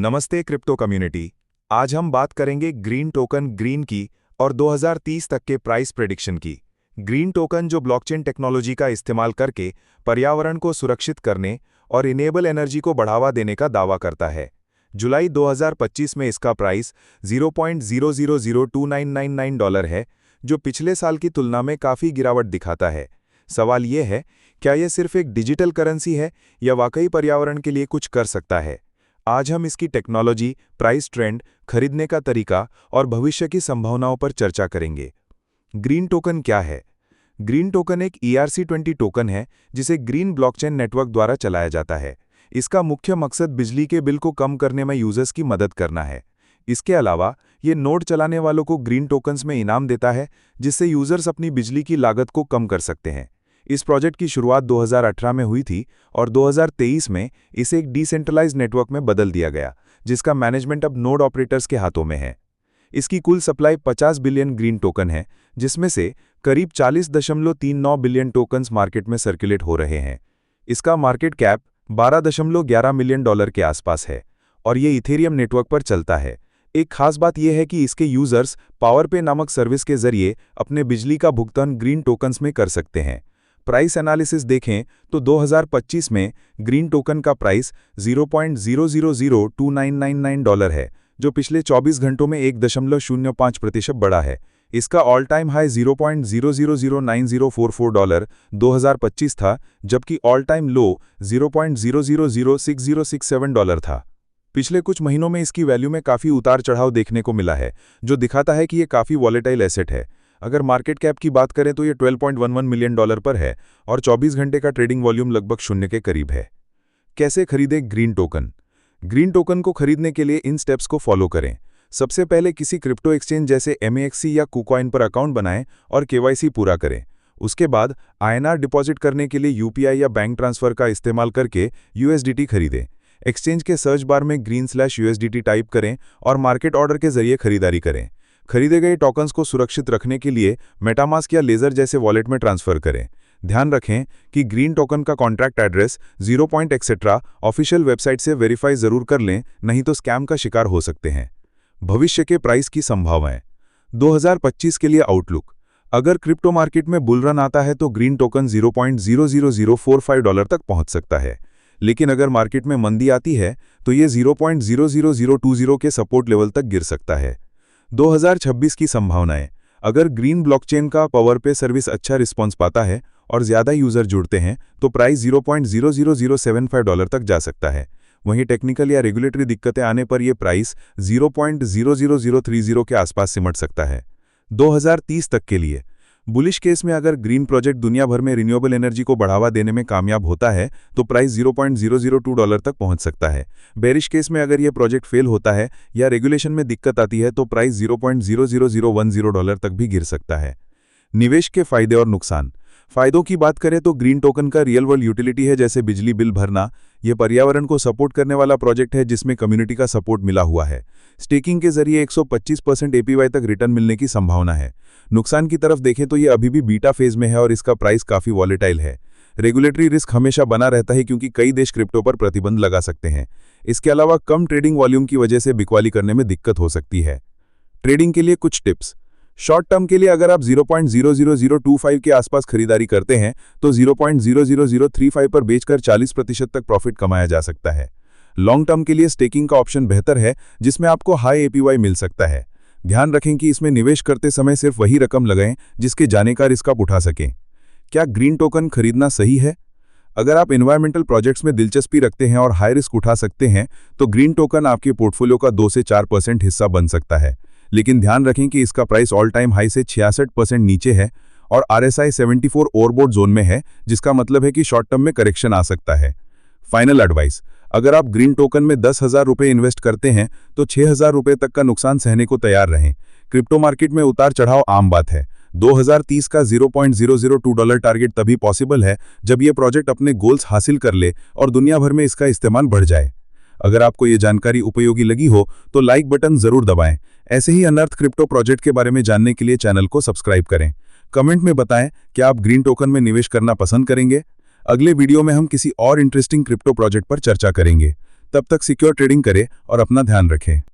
नमस्ते crypto community. आज हम बात करेंगे ग्रीन टोकन ग्रीन की और 2030 तक के प्राइस प्रेडिक्शन की। ग्रीन टोकन जो ब्लॉकचेन टेक्नोलॉजी का इस्तेमाल करके पर्यावरण को सुरक्षित करने और रिन्यूएबल एनर्जी को बढ़ावा देने का दावा करता है। जुलाई 2025 में इसका प्राइस $0.000299 है, जो पिछले साल की तुलना में काफ़ी गिरावट दिखाता है। सवाल ये है, क्या यह सिर्फ एक डिजिटल करेंसी है या वाकई पर्यावरण के लिए कुछ कर सकता है? आज हम इसकी टेक्नोलॉजी, प्राइस ट्रेंड, खरीदने का तरीका और भविष्य की संभावनाओं पर चर्चा करेंगे। ग्रीन टोकन क्या है? ग्रीन टोकन एक ERC-20 टोकन है जिसे ग्रीन ब्लॉकचेन नेटवर्क द्वारा चलाया जाता है। इसका मुख्य मकसद बिजली के बिल को कम करने में यूजर्स की मदद करना है। इसके अलावा ये नोड चलाने वालों को ग्रीन टोकन्स में इनाम देता है, जिससे यूजर्स अपनी बिजली की लागत को कम कर सकते हैं। इस प्रोजेक्ट की शुरुआत 2018 में हुई थी और 2023 में इसे एक डिसेंट्रलाइज्ड नेटवर्क में बदल दिया गया, जिसका मैनेजमेंट अब नोड ऑपरेटर्स के हाथों में है। इसकी कुल सप्लाई 50 बिलियन ग्रीन टोकन है, जिसमें से करीब 40.39 बिलियन टोकन्स मार्केट में सर्कुलेट हो रहे हैं। इसका मार्केट कैप $12.11 मिलियन के आसपास है और ये इथेरियम नेटवर्क पर चलता है। एक खास बात यह है कि इसके यूजर्स पावरपे नामक सर्विस के जरिए अपने बिजली का भुगतान ग्रीन टोकन्स में कर सकते हैं। प्राइस एनालिसिस देखें तो 2025 में ग्रीन टोकन का प्राइस $0.000299 है, जो पिछले 24 घंटों में 1.05% बढ़ा है। इसका ऑल टाइम हाई $0.000944 2025 था, जबकि ऑल टाइम लो $0.000667 था। पिछले कुछ महीनों में इसकी वैल्यू में काफ़ी उतार चढ़ाव देखने को मिला है, जो दिखाता है कि ये काफ़ी वॉलेटाइल एसेट है। अगर मार्केट कैप की बात करें तो ये $12.11 मिलियन पर है और 24 घंटे का ट्रेडिंग वॉल्यूम लगभग शून्य के करीब है। कैसे खरीदें ग्रीन टोकन? ग्रीन टोकन को खरीदने के लिए इन स्टेप्स को फॉलो करें। सबसे पहले किसी क्रिप्टो एक्सचेंज जैसे MAXC या KuCoin पर अकाउंट बनाएं और KYC पूरा करें। उसके बाद INR डिपॉजिट करने के लिए UPI या बैंक ट्रांसफर का इस्तेमाल करके USDT खरीदें। एक्सचेंज के सर्च बार में green/USDT टाइप करें और मार्केट ऑर्डर के जरिए खरीदारी करें। खरीदे गए टोकन्स को सुरक्षित रखने के लिए मेटामास्क या लेजर जैसे वॉलेट में ट्रांसफर करें। ध्यान रखें कि ग्रीन टोकन का कॉन्ट्रैक्ट एड्रेस 0. ऑफिशियल वेबसाइट से वेरीफाई जरूर कर लें, नहीं तो स्कैम का शिकार हो सकते हैं। भविष्य के प्राइस की संभावनाएं। 2025 के लिए आउटलुक। अगर क्रिप्टो मार्केट में बुल रन आता है तो ग्रीन टोकन $0.00045 तक पहुंच सकता है, लेकिन अगर मार्केट में मंदी आती है तो ये 0.00020 के सपोर्ट लेवल तक गिर सकता है। 2026 की संभावनाएं। अगर ग्रीन ब्लॉकचेन का पावरपे सर्विस अच्छा रिस्पॉन्स पाता है और ज़्यादा यूजर जुड़ते हैं तो प्राइस $0.00075 तक जा सकता है। वहीं टेक्निकल या रेगुलेटरी दिक्कतें आने पर यह प्राइस 0.00030 के आसपास सिमट सकता है। 2030 तक के लिए बुलिश केस में अगर ग्रीन प्रोजेक्ट दुनिया भर में रिन्यूएबल एनर्जी को बढ़ावा देने में कामयाब होता है तो प्राइस $0.002 तक पहुंच सकता है। बेरिश केस में अगर यह प्रोजेक्ट फेल होता है या रेगुलेशन में दिक्कत आती है तो प्राइस $0.00010 तक भी गिर सकता है। निवेश के फायदे और नुकसान। फायदों की बात करें तो ग्रीन टोकन का रियल वर्ल्ड यूटिलिटी है, जैसे बिजली बिल भरना। यह पर्यावरण को सपोर्ट करने वाला प्रोजेक्ट है जिसमें कम्युनिटी का सपोर्ट मिला हुआ है। स्टेकिंग के जरिए 125% APY तक रिटर्न मिलने की संभावना है। नुकसान की तरफ देखें तो यह अभी भी बीटा फेज में है और इसका प्राइस काफ़ी वॉलेटाइल है। रेगुलेटरी रिस्क हमेशा बना रहता है क्योंकि कई देश क्रिप्टो पर प्रतिबंध लगा सकते हैं। इसके अलावा कम ट्रेडिंग वॉल्यूम की वजह से बिकवाली करने में दिक्कत हो सकती है। ट्रेडिंग के लिए कुछ टिप्स। शॉर्ट टर्म के लिए अगर आप 0.00025 के आसपास खरीदारी करते हैं तो 0.00035 पर बेचकर 40% तक प्रॉफिट कमाया जा सकता है। लॉन्ग टर्म के लिए स्टेकिंग का ऑप्शन बेहतर है, जिसमें आपको हाई APY मिल सकता है। ध्यान रखें कि इसमें निवेश करते समय सिर्फ वही रकम लगाएं जिसके जाने का रिस्क आप उठा सकें। क्या ग्रीन टोकन खरीदना सही है? अगर आप एनवायरमेंटल प्रोजेक्ट्स में दिलचस्पी रखते हैं और हाई रिस्क उठा सकते हैं तो ग्रीन टोकन आपके पोर्टफोलियो का 2 से 4% हिस्सा बन सकता है, लेकिन ध्यान रखें कि इसका प्राइस ऑल टाइम हाई से 66% नीचे है और RSI 74 ओवरबॉट जोन में है, जिसका मतलब है कि शॉर्ट टर्म में करेक्शन आ सकता है। Final advice. अगर आप ग्रीन टोकन में 10,000 रुपये इन्वेस्ट करते हैं तो 6,000 रुपये तक का नुकसान सहने को तैयार रहें। क्रिप्टो मार्केट में उतार चढ़ाव आम बात है। 2030 का $0.002 टारगेट तभी पॉसिबल है जब यह प्रोजेक्ट अपने गोल्स हासिल कर ले और दुनिया भर में इसका इस्तेमाल बढ़ जाए। अगर आपको ये जानकारी उपयोगी लगी हो तो लाइक बटन जरूर दबाएं। ऐसे ही अनर्थ क्रिप्टो प्रोजेक्ट के बारे में जानने के लिए चैनल को सब्सक्राइब करें। कमेंट में बताएं कि आप ग्रीन टोकन में निवेश करना पसंद करेंगे। अगले वीडियो में हम किसी और इंटरेस्टिंग क्रिप्टो प्रोजेक्ट पर चर्चा करेंगे। तब तक सिक्योर ट्रेडिंग करें और अपना ध्यान रखें।